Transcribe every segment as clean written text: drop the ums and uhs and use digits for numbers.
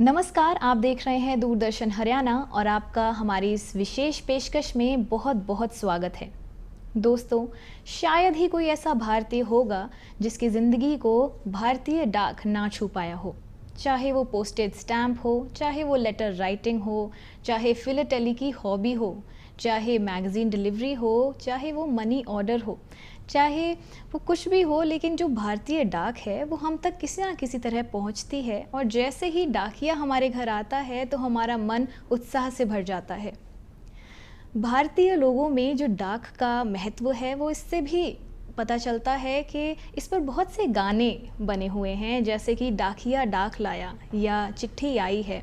नमस्कार, आप देख रहे हैं दूरदर्शन हरियाणा और आपका हमारी इस विशेष पेशकश में बहुत बहुत स्वागत है। दोस्तों, शायद ही कोई ऐसा भारतीय होगा जिसकी ज़िंदगी को भारतीय डाक ना छू पाया हो। चाहे वो पोस्टेज स्टैम्प हो, चाहे वो लेटर राइटिंग हो, चाहे फिलाटेली की हॉबी हो, चाहे मैगज़ीन डिलीवरी हो, चाहे वो मनी ऑर्डर हो, चाहे वो कुछ भी हो, लेकिन जो भारतीय डाक है वो हम तक किसी ना किसी तरह पहुंचती है और जैसे ही डाकिया हमारे घर आता है तो हमारा मन उत्साह से भर जाता है। भारतीय लोगों में जो डाक का महत्व है वो इससे भी पता चलता है कि इस पर बहुत से गाने बने हुए हैं, जैसे कि डाकिया डाक लाया या चिट्ठी आई है।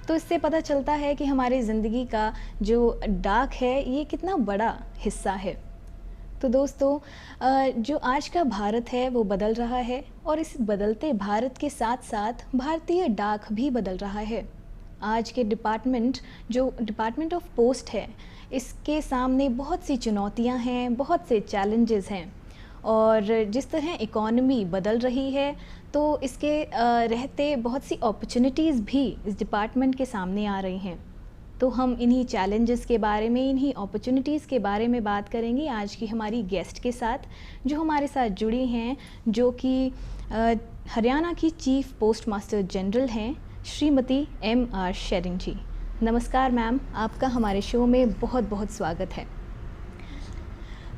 तो इससे पता चलता है कि हमारी ज़िंदगी का जो डाक है ये कितना बड़ा हिस्सा है। तो दोस्तों, जो आज का भारत है वो बदल रहा है और इस बदलते भारत के साथ साथ भारतीय डाक भी बदल रहा है। आज के जो डिपार्टमेंट ऑफ पोस्ट है, इसके सामने बहुत सी चुनौतियां हैं, बहुत से चैलेंजेस हैं और जिस तरह इकॉनमी बदल रही है तो इसके रहते बहुत सी अपॉर्चुनिटीज़ भी इस डिपार्टमेंट के सामने आ रही हैं। तो हम इन्हीं चैलेंजेस के बारे में, इन्हीं अपॉर्चुनिटीज़ के बारे में बात करेंगे आज की हमारी गेस्ट के साथ, जो हमारे साथ जुड़ी हैं, जो कि हरियाणा की चीफ पोस्ट मास्टर जनरल हैं, श्रीमती M.R. शेरिंग जी। नमस्कार मैम, आपका हमारे शो में बहुत बहुत स्वागत है।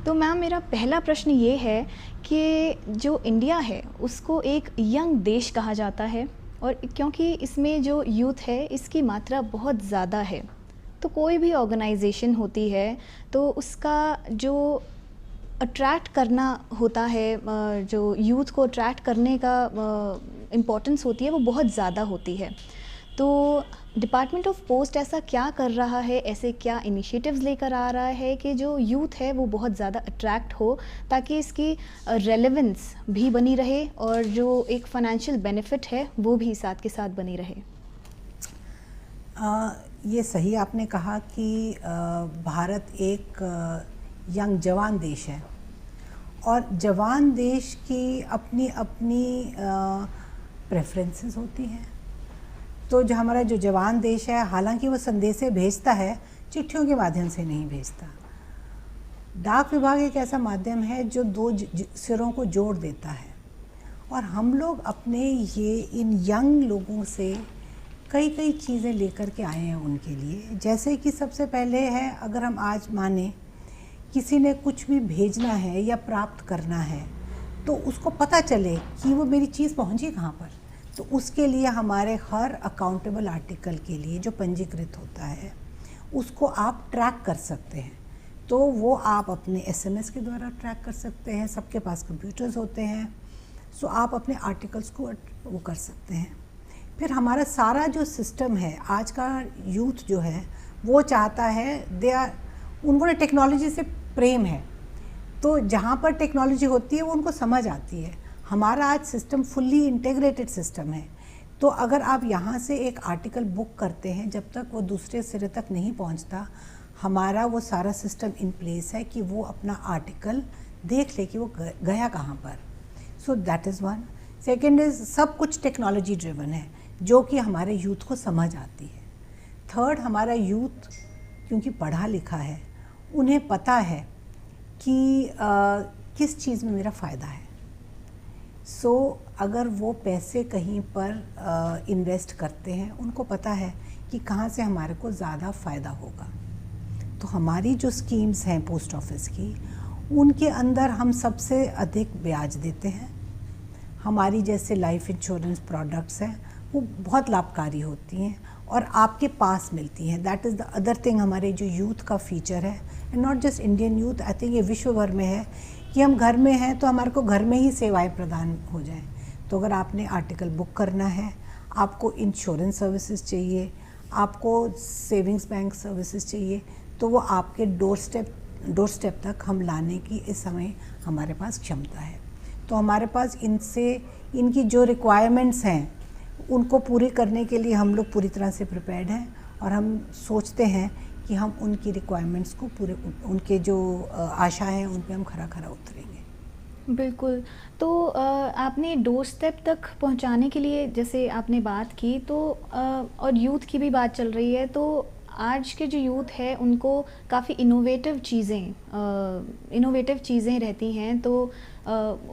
तो मैम, मेरा पहला प्रश्न ये है कि जो इंडिया है उसको एक यंग देश कहा जाता है और क्योंकि इसमें जो यूथ है इसकी मात्रा बहुत ज़्यादा है, तो कोई भी ऑर्गेनाइजेशन होती है तो उसका जो अट्रैक्ट करना होता है, जो यूथ को अट्रैक्ट करने का इम्पोर्टेंस होती है वो बहुत ज़्यादा होती है। तो डिपार्टमेंट ऑफ पोस्ट ऐसा क्या कर रहा है, ऐसे क्या इनिशिएटिव्स लेकर आ रहा है कि जो यूथ है वो बहुत ज़्यादा अट्रैक्ट हो, ताकि इसकी रेलेवेंस भी बनी रहे और जो एक फाइनेंशियल बेनिफिट है वो भी साथ के साथ बनी रहे। ये सही आपने कहा कि भारत एक यंग जवान देश है और जवान देश की अपनी अपनी प्रेफरेंसेस होती हैं। तो जो हमारा जो जवान देश है, हालांकि वो संदेशे भेजता है, चिट्ठियों के माध्यम से नहीं भेजता। डाक विभाग एक ऐसा माध्यम है जो दो सिरों को जोड़ देता है और हम लोग अपने इन यंग लोगों से कई कई चीज़ें लेकर के आए हैं उनके लिए। जैसे कि सबसे पहले है, अगर हम आज माने किसी ने कुछ भी भेजना है या प्राप्त करना है तो उसको पता चले कि वो मेरी चीज़ पहुंची कहाँ पर, तो उसके लिए हमारे हर अकाउंटेबल आर्टिकल के लिए जो पंजीकृत होता है उसको आप ट्रैक कर सकते हैं। तो वो आप अपने SMS के द्वारा ट्रैक कर सकते हैं, सबके पास कंप्यूटर्स होते हैं, सो आप अपने आर्टिकल्स को वो कर सकते हैं। फिर हमारा सारा जो सिस्टम है, आज का यूथ जो है वो चाहता है, उनको टेक्नोलॉजी से प्रेम है, तो जहाँ पर टेक्नोलॉजी होती है वो उनको समझ आती है। हमारा आज सिस्टम फुल्ली इंटीग्रेटेड सिस्टम है, तो अगर आप यहाँ से एक आर्टिकल बुक करते हैं, जब तक वो दूसरे सिरे तक नहीं पहुँचता, हमारा वो सारा सिस्टम इन प्लेस है कि वो अपना आर्टिकल देख ले कि वो गया कहाँ पर। So that is one. Second is, सब कुछ टेक्नोलॉजी ड्रिवन है जो कि हमारे यूथ को समझ आती है। थर्ड, हमारा यूथ क्योंकि पढ़ा लिखा है, उन्हें पता है कि किस चीज़ में मेरा फ़ायदा है। सो अगर वो पैसे कहीं पर इन्वेस्ट करते हैं, उनको पता है कि कहाँ से हमारे को ज़्यादा फ़ायदा होगा। तो हमारी जो स्कीम्स हैं पोस्ट ऑफिस की, उनके अंदर हम सबसे अधिक ब्याज देते हैं। हमारी जैसे लाइफ इंश्योरेंस प्रोडक्ट्स हैं वो बहुत लाभकारी होती हैं और आपके पास मिलती हैं। That is the other thing, हमारे जो यूथ का फीचर है, and not just Indian youth, I think ये विश्व भर में है कि हम घर में हैं तो हमारे को घर में ही सेवाएं प्रदान हो जाएं। तो अगर आपने आर्टिकल बुक करना है, आपको इंश्योरेंस सर्विसेज चाहिए, आपको सेविंग्स बैंक सर्विसेज चाहिए, तो वो आपके डोर स्टेप तक हम लाने की इस समय हमारे पास क्षमता है। तो हमारे पास इनकी जो रिक्वायरमेंट्स हैं उनको पूरी करने के लिए हम लोग पूरी तरह से प्रिपेयर्ड हैं और हम सोचते हैं कि हम उनकी रिक्वायरमेंट्स को पूरे, उनके जो आशा है उन पे हम खरा खरा उतरेंगे। बिल्कुल। तो आपने डोर स्टेप तक पहुंचाने के लिए जैसे आपने बात की, तो और यूथ की भी बात चल रही है, तो आज के जो यूथ है उनको काफ़ी इनोवेटिव चीज़ें रहती हैं, तो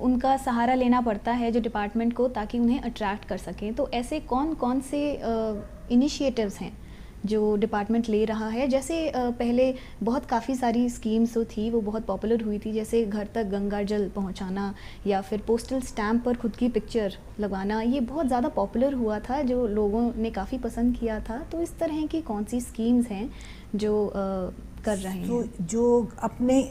उनका सहारा लेना पड़ता है जो डिपार्टमेंट को, ताकि उन्हें अट्रैक्ट कर सकें। तो ऐसे कौन कौन से इनिशिएटिव्स हैं जो डिपार्टमेंट ले रहा है? जैसे पहले बहुत काफ़ी सारी स्कीम्स जो थी वो बहुत पॉपुलर हुई थी, जैसे घर तक गंगा जल पहुंचाना या फिर पोस्टल स्टैम्प पर खुद की पिक्चर लगवाना, ये बहुत ज़्यादा पॉपुलर हुआ था, जो लोगों ने काफ़ी पसंद किया था। तो इस तरह की कौन सी स्कीम्स हैं जो कर रहे हैं? तो जो अपने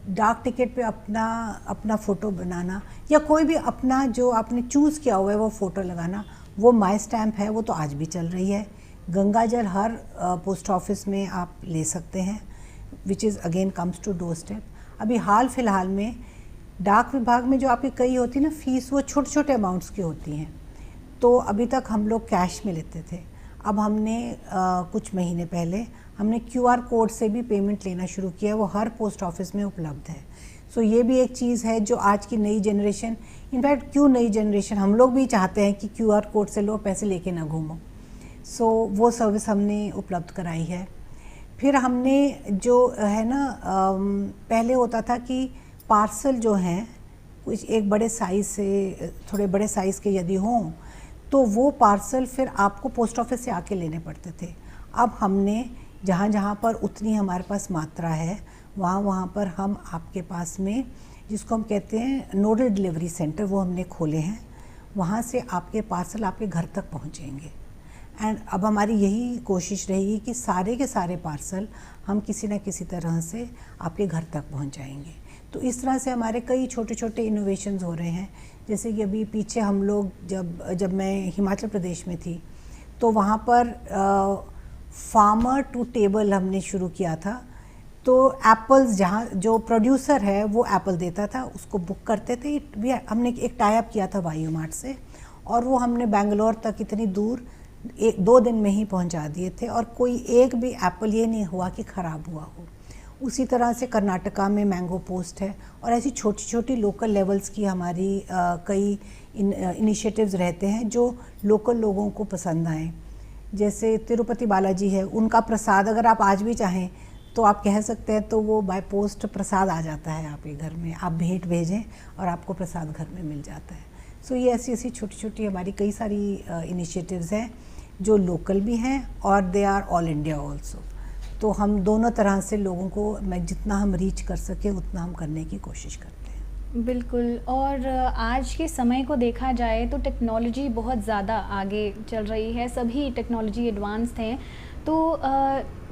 डाक टिकट पे अपना अपना फ़ोटो बनाना या कोई भी अपना जो आपने चूज़ किया हुआ है वो फ़ोटो लगाना, वो माई स्टैम्प है, वो तो आज भी चल रही है। गंगा जल हर पोस्ट ऑफिस में आप ले सकते हैं, which is again comes to doorstep. अभी हाल फिलहाल में डाक विभाग में जो आपकी कई होती है ना फीस, वो छोटे छोटे अमाउंट्स की होती हैं। तो अभी तक हम लोग कैश में लेते थे, अब हमने कुछ महीने पहले हमने QR कोड से भी पेमेंट लेना शुरू किया है, वो हर पोस्ट ऑफिस में उपलब्ध है। सो ये भी एक चीज़ है जो आज की नई जनरेशन, इनफैक्ट क्यों नई जनरेशन, हम लोग भी चाहते हैं कि QR कोड से लो, पैसे लेके ना घूमो। सो वो सर्विस हमने उपलब्ध कराई है। फिर हमने जो है ना पहले होता था कि पार्सल जो हैं कुछ एक बड़े साइज़ से, थोड़े बड़े साइज़ के यदि हों तो वो पार्सल फिर आपको पोस्ट ऑफिस से आके लेने पड़ते थे। अब हमने जहाँ जहाँ पर उतनी हमारे पास मात्रा है वहाँ वहाँ पर हम आपके पास में, जिसको हम कहते हैं नोडल डिलीवरी सेंटर, वो हमने खोले हैं। वहाँ से आपके पार्सल आपके घर तक पहुँचेंगे। एंड अब हमारी यही कोशिश रहेगी कि सारे के सारे पार्सल हम किसी न किसी तरह से आपके घर तक पहुँच जाएंगे। तो इस तरह से हमारे कई छोटे छोटे इनोवेशंस हो रहे हैं। जैसे कि अभी पीछे हम लोग जब मैं हिमाचल प्रदेश में थी तो वहाँ पर फार्मर टू टेबल हमने शुरू किया था। तो एप्पल्स, जहाँ जो प्रोड्यूसर है वो एप्पल देता था, उसको बुक करते थे। हमने एक टाई अप किया था वायु मार्ट से, और वो हमने बेंगलोर तक इतनी दूर 1-2 दिन में ही पहुंचा दिए थे, और कोई एक भी एप्पल ये नहीं हुआ कि ख़राब हुआ हो। उसी तरह से कर्नाटका में मैंगो पोस्ट है, और ऐसी छोटी छोटी लोकल लेवल्स की हमारी कई इनिशिएटिव्स रहते हैं जो लोकल लोगों को पसंद आएँ। जैसे तिरुपति बालाजी है, उनका प्रसाद अगर आप आज भी चाहें तो आप कह सकते हैं, तो वो बाय पोस्ट प्रसाद आ जाता है आपके घर में, आप भेंट भेजें और आपको प्रसाद घर में मिल जाता है। सो ये ऐसी ऐसी छोटी छोटी हमारी कई सारी इनिशिएटिव्स हैं जो लोकल भी हैं और they are all India also. तो हम दोनों तरह से लोगों को जितना हम रीच कर सकें उतना हम करने की कोशिश करते हैं। बिल्कुल। और आज के समय को देखा जाए तो टेक्नोलॉजी बहुत ज़्यादा आगे चल रही है, सभी टेक्नोलॉजी एडवांस्ड हैं। तो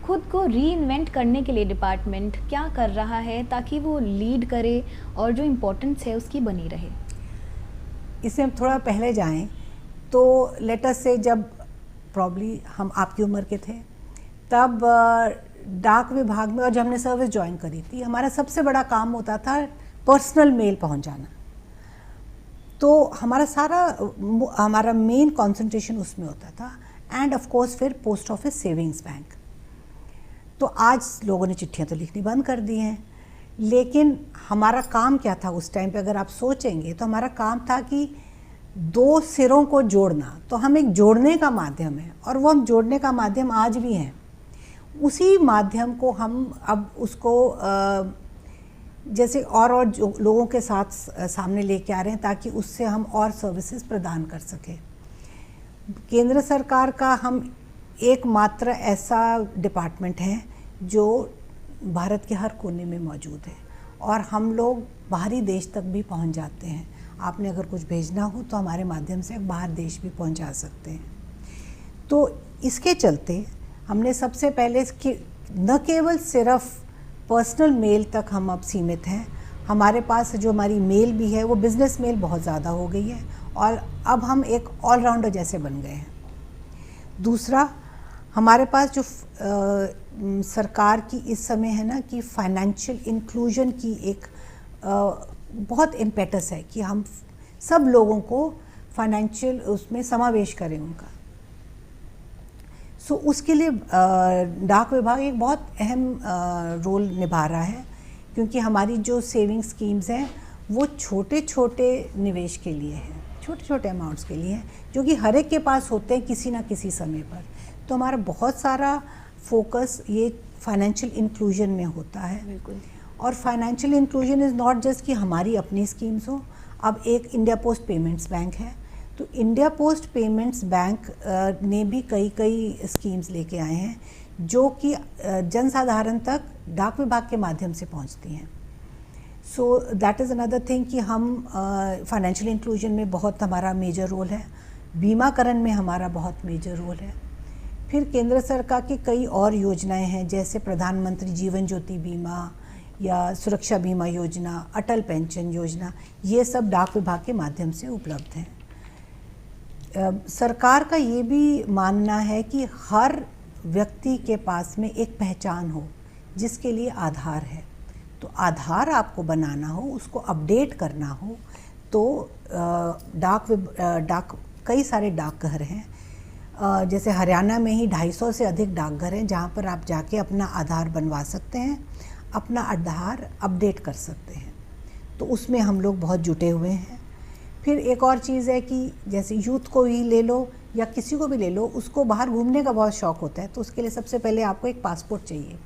खुद को रीइन्वेंट करने के लिए डिपार्टमेंट क्या कर रहा है ताकि वो लीड करे और जो इम्पोर्टेंस है उसकी बनी रहे? इससे हम थोड़ा पहले जाएं तो लेट अस से जब प्रॉब्ली हम आपकी उम्र के थे तब डाक विभाग में, और जब हमने सर्विस ज्वाइन करी थी, हमारा सबसे बड़ा काम होता था पर्सनल मेल पहुंचाना। तो हमारा मेन कंसंट्रेशन उसमें होता था, एंड ऑफ कोर्स फिर पोस्ट ऑफिस सेविंग्स बैंक। तो आज लोगों ने चिट्ठियां तो लिखनी बंद कर दी हैं, लेकिन हमारा काम क्या था उस टाइम पे, अगर आप सोचेंगे तो हमारा काम था कि 2 सिरों को जोड़ना। तो हम एक जोड़ने का माध्यम है, और वो हम जोड़ने का माध्यम आज भी हैं। उसी माध्यम को हम अब उसको जैसे और जो लोगों के साथ सामने लेके आ रहे हैं ताकि उससे हम और सर्विसेज प्रदान कर सकें। केंद्र सरकार का हम एकमात्र ऐसा डिपार्टमेंट है जो भारत के हर कोने में मौजूद है, और हम लोग बाहरी देश तक भी पहुंच जाते हैं। आपने अगर कुछ भेजना हो तो हमारे माध्यम से बाहर देश भी पहुंचा सकते हैं। तो इसके चलते हमने सबसे पहले न केवल सिर्फ पर्सनल मेल तक हम अब सीमित हैं, हमारे पास जो हमारी मेल भी है वो बिज़नेस मेल बहुत ज़्यादा हो गई है, और अब हम एक ऑलराउंडर जैसे बन गए हैं। दूसरा, हमारे पास जो सरकार की इस समय है ना कि फाइनेंशियल इंक्लूजन की एक बहुत इम्पेटस है कि हम सब लोगों को फाइनेंशियल उसमें समावेश करें उनका। सो उसके लिए डाक विभाग एक बहुत अहम रोल निभा रहा है, क्योंकि हमारी जो सेविंग स्कीम्स हैं वो छोटे छोटे निवेश के लिए है, छोटे छोटे अमाउंट्स के लिए हैं, जो कि हर एक के पास होते हैं किसी ना किसी समय पर। तो हमारा बहुत सारा फोकस ये फाइनेंशियल इंक्लूजन में होता है। बिल्कुल। और financial inclusion is not just कि हमारी अपनी स्कीम्स हो। अब एक इंडिया पोस्ट पेमेंट्स बैंक है, तो इंडिया पोस्ट पेमेंट्स बैंक ने भी कई स्कीम्स लेके आए हैं जो कि जनसाधारण तक डाक विभाग के माध्यम से पहुंचती हैं। So that is another thing कि हम फाइनेंशियल इंक्लूजन में बहुत हमारा मेजर रोल है, बीमाकरण में हमारा बहुत मेजर रोल है। फिर केंद्र सरकार की कई और योजनाएं हैं, जैसे प्रधानमंत्री जीवन ज्योति बीमा या सुरक्षा बीमा योजना, अटल पेंशन योजना, ये सब डाक विभाग के माध्यम से उपलब्ध हैं। सरकार का ये भी मानना है कि हर व्यक्ति के पास में एक पहचान हो, जिसके लिए आधार है। तो आधार आपको बनाना हो, उसको अपडेट करना हो, तो कई सारे डाकघर हैं। जैसे हरियाणा में ही 250 से अधिक डाकघर हैं जहाँ पर आप जाके अपना आधार बनवा सकते हैं, अपना आधार अपडेट कर सकते हैं। तो उसमें हम लोग बहुत जुटे हुए हैं। फिर एक और चीज़ है कि जैसे यूथ को ही ले लो या किसी को भी ले लो, उसको बाहर घूमने का बहुत शौक़ होता है, तो उसके लिए सबसे पहले आपको एक पासपोर्ट चाहिए।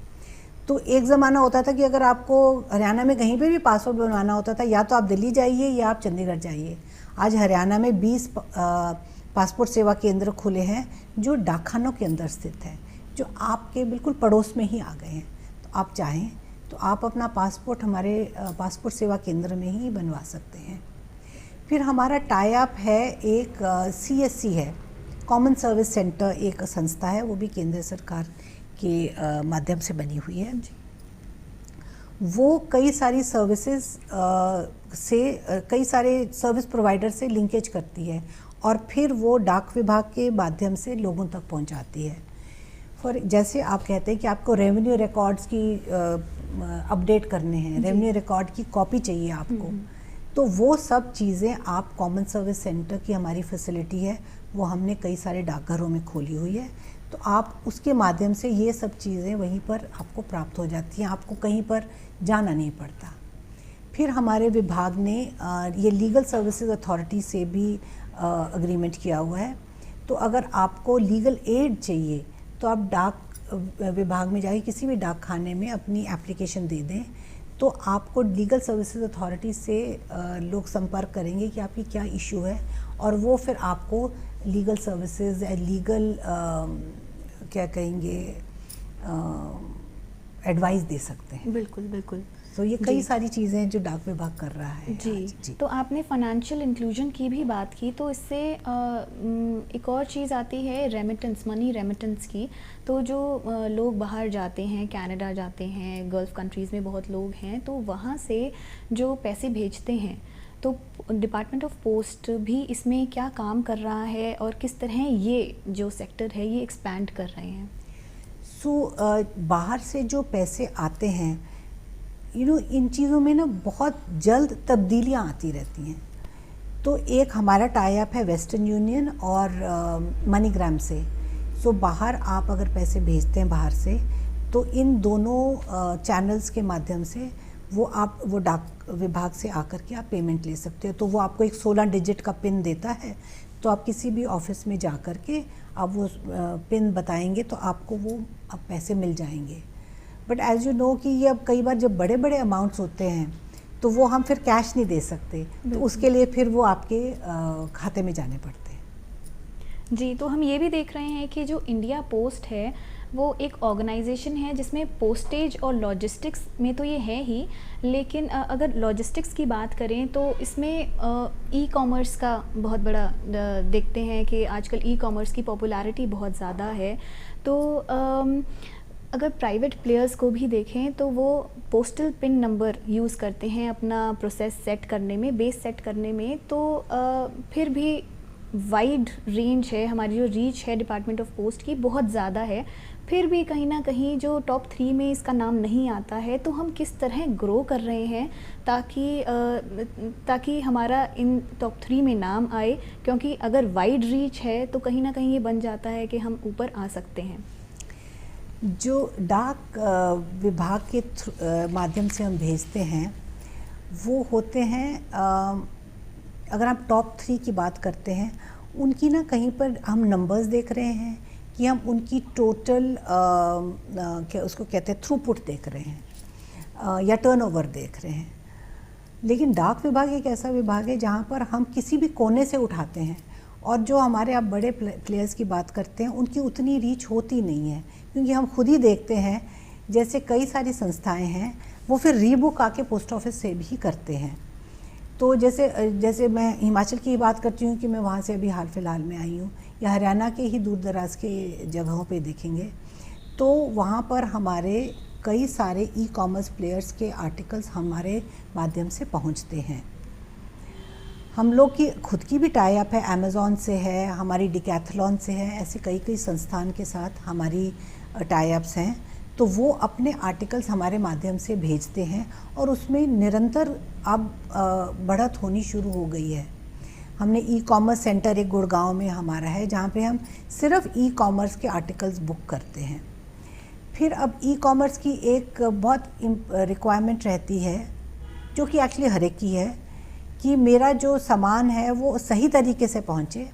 तो एक ज़माना होता था कि अगर आपको हरियाणा में कहीं पे भी पासपोर्ट बनवाना होता था, या तो आप दिल्ली जाइए या आप चंडीगढ़ जाइए। आज हरियाणा में 20 पासपोर्ट सेवा केंद्र खुले हैं जो डाकखानों के अंदर स्थित है, जो आपके बिल्कुल पड़ोस में ही आ गए हैं। तो आप चाहें तो आप अपना पासपोर्ट हमारे पासपोर्ट सेवा केंद्र में ही बनवा सकते हैं। फिर हमारा टाई अप है, एक CSC है, कॉमन सर्विस सेंटर, एक संस्था है, वो भी केंद्र सरकार के माध्यम से बनी हुई है। वो कई सारी सर्विसेज कई सारे सर्विस प्रोवाइडर से लिंकेज करती है और फिर वो डाक विभाग के माध्यम से लोगों तक पहुंचाती है। जैसे आप कहते हैं कि आपको रेवेन्यू रिकॉर्ड्स की अपडेट करने हैं, रेवेन्यू रिकॉर्ड की कॉपी चाहिए आपको, तो वो सब चीज़ें आप कॉमन सर्विस सेंटर की हमारी फैसिलिटी है, वो हमने कई सारे डाकघरों में खोली हुई है। तो आप उसके माध्यम से ये सब चीज़ें वहीं पर आपको प्राप्त हो जाती हैं, आपको कहीं पर जाना नहीं पड़ता। फिर हमारे विभाग ने ये लीगल सर्विसेज अथॉरिटी से भी अग्रीमेंट किया हुआ है। तो अगर आपको लीगल एड चाहिए तो आप डाक विभाग में जाके किसी भी डाक खाने में अपनी एप्लीकेशन दे दें, तो आपको लीगल सर्विसेज अथॉरिटी से लोग संपर्क करेंगे कि आपकी क्या इशू है, और वो फिर आपको लीगल सर्विसेज या लीगल क्या कहेंगे एडवाइस दे सकते हैं। बिल्कुल बिल्कुल। तो ये कई सारी चीज़ें हैं जो डाक विभाग कर रहा है। जी। तो आपने फाइनेंशियल इंक्लूजन की भी बात की, तो इससे एक और चीज़ आती है रेमिटेंस, मनी रेमिटेंस की। तो जो लोग बाहर जाते हैं, कनाडा जाते हैं, गल्फ़ कंट्रीज़ में बहुत लोग हैं, तो वहाँ से जो पैसे भेजते हैं, तो डिपार्टमेंट ऑफ पोस्ट भी इसमें क्या काम कर रहा है और किस तरह ये जो सेक्टर है ये एक्सपैंड कर रहे हैं? बाहर से जो पैसे आते हैं, इन चीज़ों में ना बहुत जल्द तब्दीलियाँ आती रहती हैं। तो एक हमारा टाई अप है वेस्टर्न यूनियन और मनीग्राम से। बाहर आप अगर पैसे भेजते हैं बाहर से, तो इन दोनों चैनल्स के माध्यम से वो डाक विभाग से आकर के आप पेमेंट ले सकते हो। तो वो आपको एक 16 डिजिट का पिन देता है, तो आप किसी भी ऑफिस में जा कर के आप वो पिन बताएंगे तो आपको वो अब पैसे मिल जाएंगे। बट एज़ यू नो कि ये अब कई बार जब बड़े बड़े अमाउंट्स होते हैं तो वो हम फिर कैश नहीं दे सकते, तो उसके लिए फिर वो आपके खाते में जाने पड़ते हैं। जी, तो हम ये भी देख रहे हैं कि जो इंडिया पोस्ट है वो एक ऑर्गेनाइजेशन है जिसमें पोस्टेज और लॉजिस्टिक्स में तो ये है ही, लेकिन अगर लॉजिस्टिक्स की बात करें तो इसमें ई कॉमर्स का बहुत बड़ा देखते हैं कि आजकल ई कॉमर्स की पॉपुलैरिटी बहुत ज़्यादा है। तो अगर प्राइवेट प्लेयर्स को भी देखें तो वो पोस्टल पिन नंबर यूज़ करते हैं अपना प्रोसेस सेट करने में, बेस सेट करने में। तो फिर भी वाइड रेंज है, हमारी जो रीच है डिपार्टमेंट ऑफ पोस्ट की बहुत ज़्यादा है, फिर भी कहीं ना कहीं जो टॉप 3 में इसका नाम नहीं आता है। तो हम किस तरह ग्रो कर रहे हैं ताकि हमारा इन टॉप 3 में नाम आए, क्योंकि अगर वाइड रीच है तो कहीं ना कहीं ये बन जाता है कि हम ऊपर आ सकते हैं। जो डाक विभाग के माध्यम से हम भेजते हैं, वो होते हैं अगर आप टॉप 3 की बात करते हैं, उनकी ना कहीं पर हम नंबर्स देख रहे हैं कि हम उनकी टोटल क्या उसको कहते हैं थ्रूपुट देख रहे हैं या टर्नओवर देख रहे हैं। लेकिन डाक विभाग एक ऐसा विभाग है जहाँ पर हम किसी भी कोने से उठाते हैं, और जो हमारे आप बड़े प्लेयर्स की बात करते हैं उनकी उतनी रीच होती नहीं है, क्योंकि हम खुद ही देखते हैं जैसे कई सारी संस्थाएं हैं वो फिर रीबुक आके पोस्ट ऑफिस से भी करते हैं। तो जैसे मैं हिमाचल की बात करती हूँ कि मैं वहाँ से अभी हाल फिलहाल में आई हूँ, या हरियाणा के ही दूर दराज के जगहों पे देखेंगे तो वहाँ पर हमारे कई सारे ई कॉमर्स प्लेयर्स के आर्टिकल्स हमारे माध्यम से पहुँचते हैं। हम लोग की खुद की भी टाई अप है, अमेज़ॉन से है, हमारी डिकैथलॉन से है, ऐसे कई संस्थान के साथ हमारी टाई अप्स हैं। तो वो अपने आर्टिकल्स हमारे माध्यम से भेजते हैं और उसमें निरंतर अब बढ़त होनी शुरू हो गई है। हमने ई कॉमर्स सेंटर एक गुड़गांव में हमारा है जहाँ पे हम सिर्फ ई कॉमर्स के आर्टिकल्स बुक करते हैं। फिर अब ई कॉमर्स की एक बहुत रिक्वायरमेंट रहती है जो कि एक्चुअली हर एक की है कि मेरा जो सामान है वो सही तरीके से पहुँचे।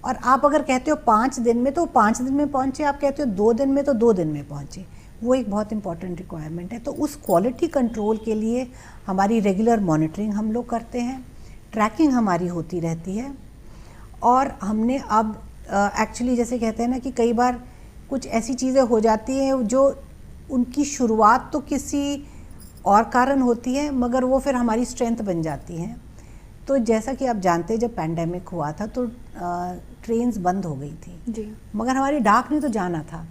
और आप अगर कहते हो 5 दिन में तो 5 दिन में पहुँचे, आप कहते हो 2 दिन में तो 2 दिन में पहुँचे, वो एक बहुत इंपॉर्टेंट रिक्वायरमेंट है। तो उस क्वालिटी कंट्रोल के लिए हमारी रेगुलर मॉनिटरिंग हम लोग करते हैं, ट्रैकिंग हमारी होती रहती है। और हमने अब एक्चुअली जैसे कहते हैं ना कि कई बार कुछ ऐसी चीज़ें हो जाती हैं जो उनकी शुरुआत तो किसी और कारण होती है मगर वो फिर हमारी स्ट्रेंथ बन जाती हैं। तो जैसा कि आप जानते हैं जब पैंडेमिक हुआ था तो ट्रेन्स बंद हो गई थी जी, मगर हमारी डाक ने तो जाना था,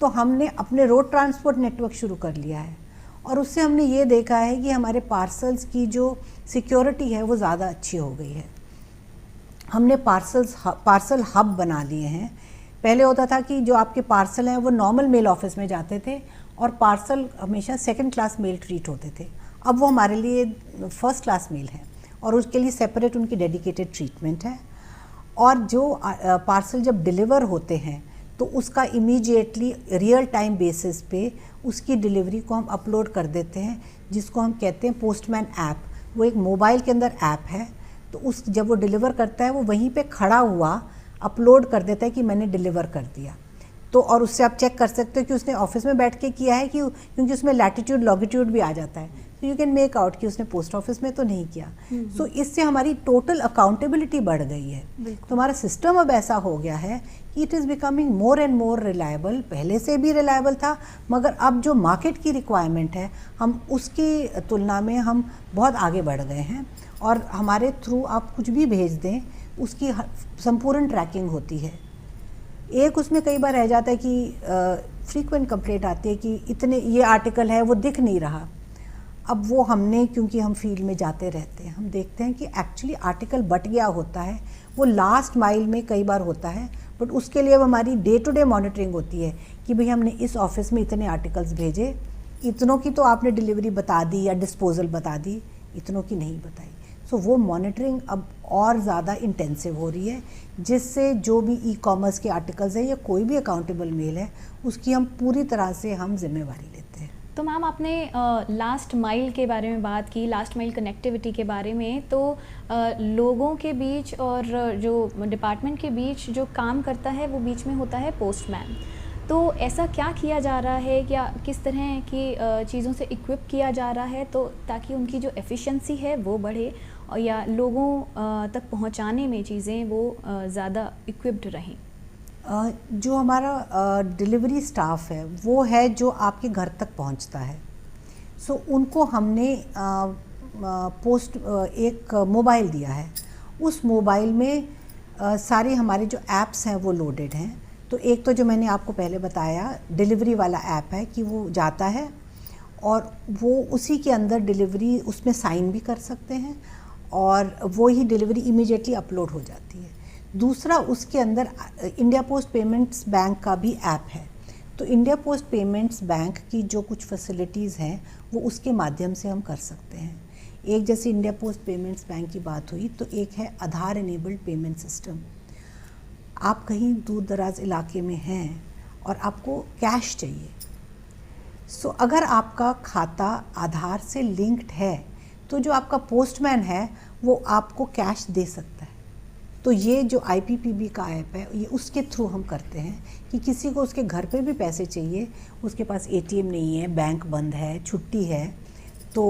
तो हमने अपने रोड ट्रांसपोर्ट नेटवर्क शुरू कर लिया है और उससे हमने ये देखा है कि हमारे पार्सल्स की जो सिक्योरिटी है वो ज़्यादा अच्छी हो गई है। हमने पार्सल हब बना लिए हैं। पहले होता था कि जो आपके पार्सल हैं वो नॉर्मल मेल ऑफिस में जाते थे और पार्सल हमेशा सेकंड क्लास मेल ट्रीट होते थे। अब वो हमारे लिए फर्स्ट क्लास मेल है और उसके लिए सेपरेट उनकी डेडिकेटेड ट्रीटमेंट है। और जो पार्सल जब डिलीवर होते हैं तो उसका इमीडिएटली रियल टाइम बेसिस पे उसकी डिलीवरी को हम अपलोड कर देते हैं, जिसको हम कहते हैं पोस्टमैन ऐप। वो एक मोबाइल के अंदर ऐप है, तो उस जब वो डिलीवर करता है वो वहीं पे खड़ा हुआ अपलोड कर देता है कि मैंने डिलीवर कर दिया। तो और उससे आप चेक कर सकते हो कि उसने ऑफिस में बैठ के किया है कि, क्योंकि उसमें लैटिट्यूड लॉन्गिट्यूड भी आ जाता है, तो यू कैन मेक आउट कि उसने पोस्ट ऑफिस में तो नहीं किया। सो इससे हमारी टोटल अकाउंटेबिलिटी बढ़ गई है। तो हमारा सिस्टम अब ऐसा हो गया है कि it is becoming more and more reliable. पहले से भी रिलायबल था मगर अब जो मार्केट की रिक्वायरमेंट है हम उसकी तुलना में हम बहुत आगे बढ़ गए हैं और हमारे थ्रू आप कुछ भी भेज दें उसकी संपूर्ण ट्रैकिंग होती है। एक उसमें कई बार रह जाता है कि फ्रीक्वेंट कंप्लेंट आती है कि इतने ये आर्टिकल है वो दिख नहीं रहा। अब वो हमने, क्योंकि हम फील्ड में जाते रहते हैं, हम देखते हैं कि एक्चुअली आर्टिकल बट गया होता है, वो लास्ट माइल में कई बार होता है, बट उसके लिए अब हमारी डे टू डे मॉनिटरिंग होती है कि भाई हमने इस ऑफिस में इतने आर्टिकल्स भेजे, इतनों की तो आपने डिलीवरी बता दी या डिस्पोजल बता दी, इतनों की नहीं बताई। सो वो मॉनिटरिंग अब और ज़्यादा इंटेंसिव हो रही है, जिससे जो भी ई कॉमर्स के आर्टिकल्स है या कोई भी अकाउंटेबल मेल है उसकी हम पूरी तरह से हम जिम्मेवारी लेते हैं। तो मैम आपने लास्ट माइल के बारे में बात की, लास्ट माइल कनेक्टिविटी के बारे में। तो लोगों के बीच और जो डिपार्टमेंट के बीच जो काम करता है वो बीच में होता है पोस्टमैन। तो ऐसा क्या किया जा रहा है, या किस तरह की चीज़ों से इक्विप किया जा रहा है तो ताकि उनकी जो एफिशिएंसी है वो बढ़े और या लोगों तक पहुंचाने में चीज़ें वो ज़्यादा इक्विप्ड रहें? जो हमारा डिलीवरी स्टाफ है वो है जो आपके घर तक पहुंचता है। सो उनको हमने एक मोबाइल दिया है। उस मोबाइल में सारे हमारे जो ऐप्स हैं वो लोडेड हैं। तो एक तो जो मैंने आपको पहले बताया डिलीवरी वाला ऐप है कि वो जाता है और वो उसी के अंदर डिलीवरी उसमें साइन भी कर सकते हैं और वो ही डिलीवरी इमीडिएटली अपलोड हो जाती है। दूसरा उसके अंदर इंडिया पोस्ट पेमेंट्स बैंक का भी ऐप है। तो इंडिया पोस्ट पेमेंट्स बैंक की जो कुछ फैसिलिटीज़ हैं वो उसके माध्यम से हम कर सकते हैं। एक जैसे इंडिया पोस्ट पेमेंट्स बैंक की बात हुई तो एक है आधार इनेबल्ड पेमेंट सिस्टम। आप कहीं दूर दराज इलाके में हैं और आपको कैश चाहिए, सो अगर आपका खाता आधार से लिंक्ड है तो जो आपका पोस्टमैन है वो आपको कैश दे सकता है। तो ये जो IPPB का ऐप है ये उसके थ्रू हम करते हैं कि किसी को उसके घर पे भी पैसे चाहिए, उसके पास ATM नहीं है, बैंक बंद है, छुट्टी है, तो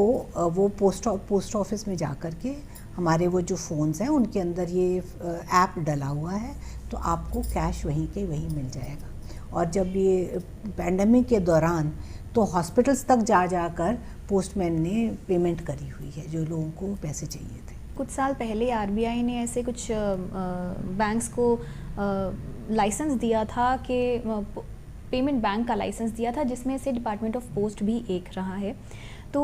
वो पोस्ट ऑफिस में जा कर के हमारे वो जो फ़ोन्स हैं उनके अंदर ये ऐप डला हुआ है, तो आपको कैश वहीं के वहीं मिल जाएगा। और जब ये पैंडमिक के दौरान तो हॉस्पिटल्स तक जा कर पोस्टमैन ने पेमेंट करी हुई है जो लोगों को पैसे चाहिए थे। कुछ साल पहले RBI ने ऐसे कुछ बैंक्स को लाइसेंस दिया था कि पेमेंट बैंक का लाइसेंस दिया था, जिसमें से डिपार्टमेंट ऑफ पोस्ट भी एक रहा है। तो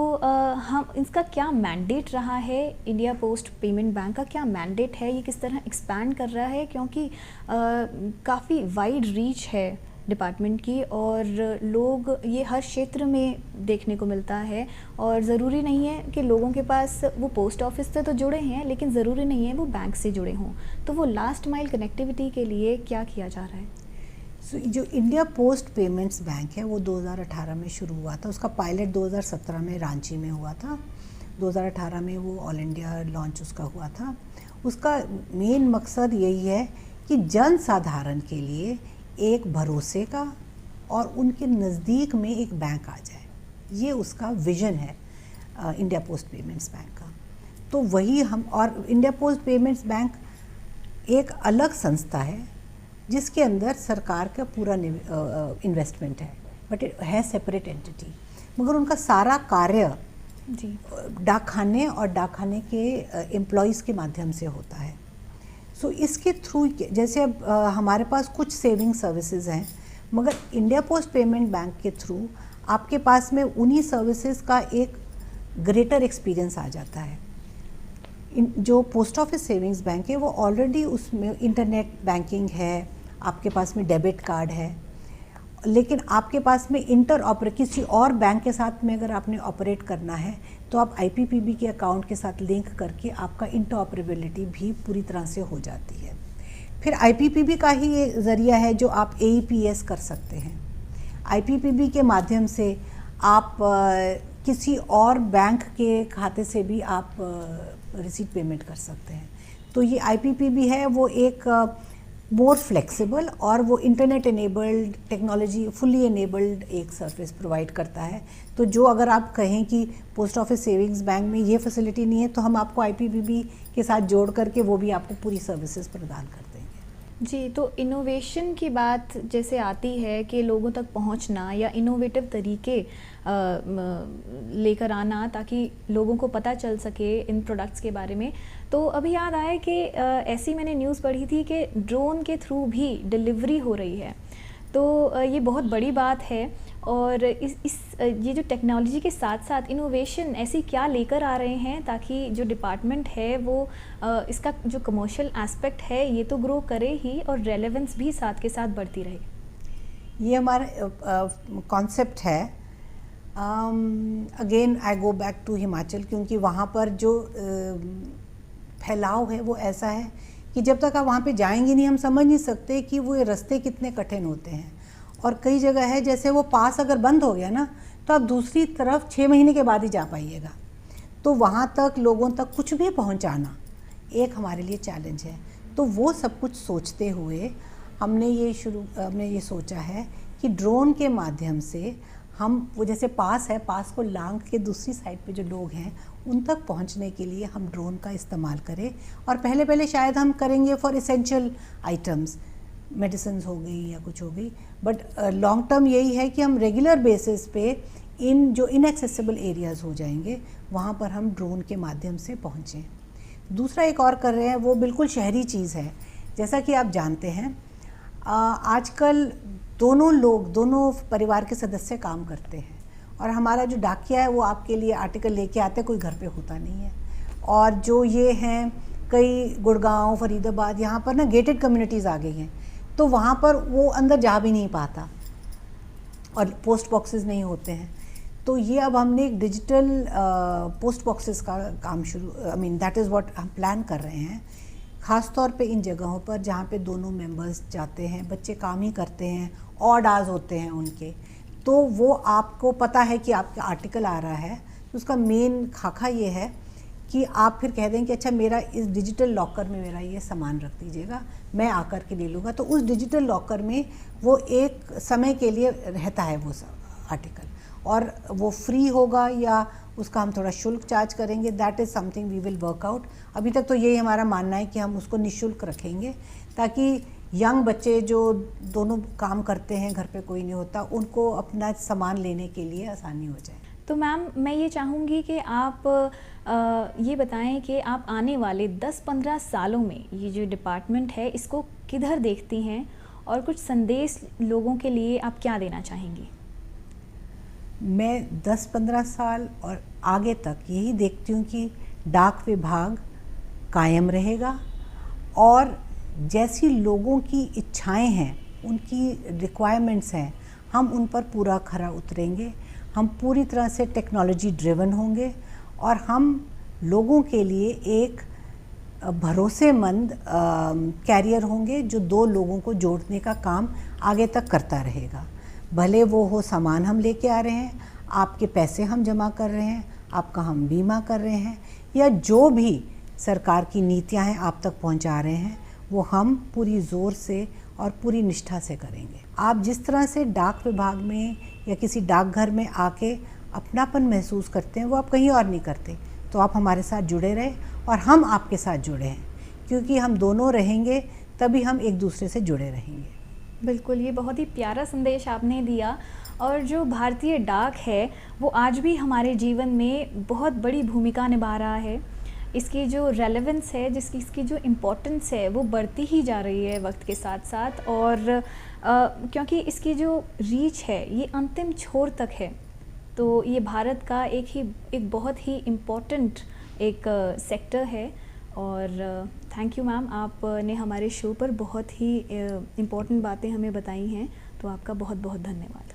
हम इसका क्या मैंडेट रहा है, इंडिया पोस्ट पेमेंट बैंक का क्या मैंडेट है, ये किस तरह एक्सपैंड कर रहा है, क्योंकि काफ़ी वाइड रीच है डिपार्टमेंट की और लोग ये हर क्षेत्र में देखने को मिलता है। और ज़रूरी नहीं है कि लोगों के पास वो पोस्ट ऑफिस से तो जुड़े हैं, लेकिन ज़रूरी नहीं है वो बैंक से जुड़े हों। तो वो लास्ट माइल कनेक्टिविटी के लिए क्या किया जा रहा है? जो इंडिया पोस्ट पेमेंट्स बैंक है वो 2018 में शुरू हुआ था। उसका पायलट 2017 में रांची में हुआ था। 2018 में वो ऑल इंडिया लॉन्च उसका हुआ था। उसका मेन मकसद यही है कि जन साधारण के लिए एक भरोसे का और उनके नज़दीक में एक बैंक आ जाए, ये उसका विज़न है इंडिया पोस्ट पेमेंट्स बैंक का। तो वही हम, और इंडिया पोस्ट पेमेंट्स बैंक एक अलग संस्था है जिसके अंदर सरकार का पूरा इन्वेस्टमेंट है, बट है सेपरेट एंटिटी, मगर उनका सारा कार्य जी डाकखाने और डाकखाने के एम्प्लॉयज़ के माध्यम से होता है। सो इसके थ्रू जैसे अब हमारे पास कुछ सेविंग सर्विसेज हैं, मगर इंडिया पोस्ट पेमेंट बैंक के थ्रू आपके पास में उन्हीं सर्विसेज का एक ग्रेटर एक्सपीरियंस आ जाता है। जो पोस्ट ऑफिस सेविंग्स बैंक है वो ऑलरेडी उसमें इंटरनेट बैंकिंग है, आपके पास में डेबिट कार्ड है, लेकिन आपके पास में किसी और बैंक के साथ में अगर आपने ऑपरेट करना है तो आप IPPB के अकाउंट के साथ लिंक करके आपका इंटरऑपरेबिलिटी भी पूरी तरह से हो जाती है। फिर IPPB का ही ये ज़रिया है जो आप AEPS कर सकते हैं। IPPB के माध्यम से आप किसी और बैंक के खाते से भी आप रिसीट पेमेंट कर सकते हैं। तो ये IPPB है वो एक मोर फ्लेक्सिबल और वो internet enabled, technology fully enabled एक सर्विस प्रोवाइड करता है। तो जो अगर आप कहें कि पोस्ट ऑफिस सेविंग्स बैंक में ये फैसिलिटी नहीं है तो हम आपको IPPB के साथ जोड़ करके वो भी आपको पूरी सर्विसेज प्रदान कर देंगे। जी, तो इनोवेशन की बात जैसे आती है कि लोगों तक पहुंचना या इनोवेटिव तरीके लेकर आना ताकि लोगों को पता चल सके इन प्रोडक्ट्स के बारे में, तो अभी याद आया कि ऐसी मैंने न्यूज़ पढ़ी थी कि ड्रोन के थ्रू भी डिलीवरी हो रही है। तो ये बहुत बड़ी बात है। और ये जो टेक्नोलॉजी के साथ साथ इनोवेशन ऐसी क्या लेकर आ रहे हैं ताकि जो डिपार्टमेंट है वो इसका जो कमर्शियल एस्पेक्ट है ये तो ग्रो करे ही और रेलेवेंस भी साथ के साथ बढ़ती रहे। ये हमारा कॉन्सेप्ट है। Again I go back to Himachal, क्योंकि वहाँ पर जो फैलाव है वो ऐसा है कि जब तक आप वहाँ पे जाएंगे नहीं हम समझ नहीं सकते कि वो रास्ते कितने कठिन होते हैं। और कई जगह है जैसे वो पास अगर बंद हो गया ना तो आप दूसरी तरफ 6 महीने के बाद ही जा पाइएगा। तो वहाँ तक लोगों तक कुछ भी पहुँचाना एक हमारे लिए चैलेंज है। तो वो सब कुछ सोचते हुए हमने ये सोचा है कि ड्रोन के माध्यम से हम वो जैसे पास है, पास को लांग के दूसरी साइड पे जो लोग हैं उन तक पहुंचने के लिए हम ड्रोन का इस्तेमाल करें। और पहले शायद हम करेंगे फॉर एसेंशियल आइटम्स, मेडिसिन हो गई या कुछ हो गई, बट लॉन्ग टर्म यही है कि हम रेगुलर बेसिस पे इन जो इनएक्सेसिबल एरियाज़ हो जाएंगे वहाँ पर हम ड्रोन के माध्यम से पहुँचें। दूसरा एक और कर रहे हैं, वो बिल्कुल शहरी चीज़ है। जैसा कि आप जानते हैं आजकल दोनों परिवार के सदस्य काम करते हैं, और हमारा जो डाकिया है वो आपके लिए आर्टिकल लेके आते, कोई घर पे होता नहीं है। और जो ये हैं कई गुड़गांव, फरीदाबाद, यहाँ पर ना गेटेड कम्युनिटीज़ आ गई हैं, तो वहाँ पर वो अंदर जा भी नहीं पाता और पोस्ट बॉक्सेस नहीं होते हैं। तो ये अब हमने एक डिजिटल पोस्ट बॉक्सेस का काम दैट इज़ व्हाट हम प्लान कर रहे हैं, ख़ास तौर पे इन जगहों पर जहाँ पे दोनों मेंबर्स जाते हैं, बच्चे काम ही करते हैं, ऑड आवर्स होते हैं उनके, तो वो आपको पता है कि आपका आर्टिकल आ रहा है। तो उसका मेन खाका ये है कि आप फिर कह दें कि अच्छा मेरा इस डिजिटल लॉकर में मेरा ये सामान रख दीजिएगा, मैं आकर के ले लूँगा। तो उस डिजिटल लॉकर में वो एक समय के लिए रहता है वो आर्टिकल, और वो फ्री होगा या उसका हम थोड़ा शुल्क चार्ज करेंगे, that is something we will work out. अभी तक तो यही हमारा मानना है कि हम उसको निःशुल्क रखेंगे, ताकि यंग बच्चे जो दोनों काम करते हैं, घर पे कोई नहीं होता, उनको अपना सामान लेने के लिए आसानी हो जाए। तो मैम मैं ये चाहूँगी कि आप ये बताएं कि आप आने वाले 10-15 सालों में ये जो डिपार्टमेंट है इसको किधर देखती हैं, और कुछ संदेश लोगों के लिए आप क्या देना चाहेंगी? मैं 10-15 साल और आगे तक यही देखती हूँ कि डाक विभाग कायम रहेगा, और जैसी लोगों की इच्छाएं हैं, उनकी रिक्वायरमेंट्स हैं, हम उन पर पूरा खरा उतरेंगे। हम पूरी तरह से टेक्नोलॉजी ड्रिवन होंगे, और हम लोगों के लिए एक भरोसेमंद कैरियर होंगे जो दो लोगों को जोड़ने का काम आगे तक करता रहेगा। भले वो हो सामान हम लेके आ रहे हैं, आपके पैसे हम जमा कर रहे हैं, आपका हम बीमा कर रहे हैं, या जो भी सरकार की नीतियां हैं आप तक पहुंचा रहे हैं, वो हम पूरी ज़ोर से और पूरी निष्ठा से करेंगे। आप जिस तरह से डाक विभाग में या किसी डाकघर में आके अपनापन महसूस करते हैं, वो आप कहीं और नहीं करते। तो आप हमारे साथ जुड़े रहे और हम आपके साथ जुड़े हैं, क्योंकि हम दोनों रहेंगे तभी हम एक दूसरे से जुड़े रहेंगे। बिल्कुल, ये बहुत ही प्यारा संदेश आपने दिया। और जो भारतीय डाक है वो आज भी हमारे जीवन में बहुत बड़ी भूमिका निभा रहा है। इसकी जो रेलेवेंस है, इसकी जो इम्पोर्टेंस है वो बढ़ती ही जा रही है वक्त के साथ साथ, और क्योंकि इसकी जो रीच है ये अंतिम छोर तक है। तो ये भारत का एक बहुत ही इम्पोर्टेंट एक सेक्टर है। और थैंक यू मैम, आपने हमारे शो पर बहुत ही इम्पोर्टेंट बातें हमें बताई हैं, तो आपका बहुत बहुत धन्यवाद।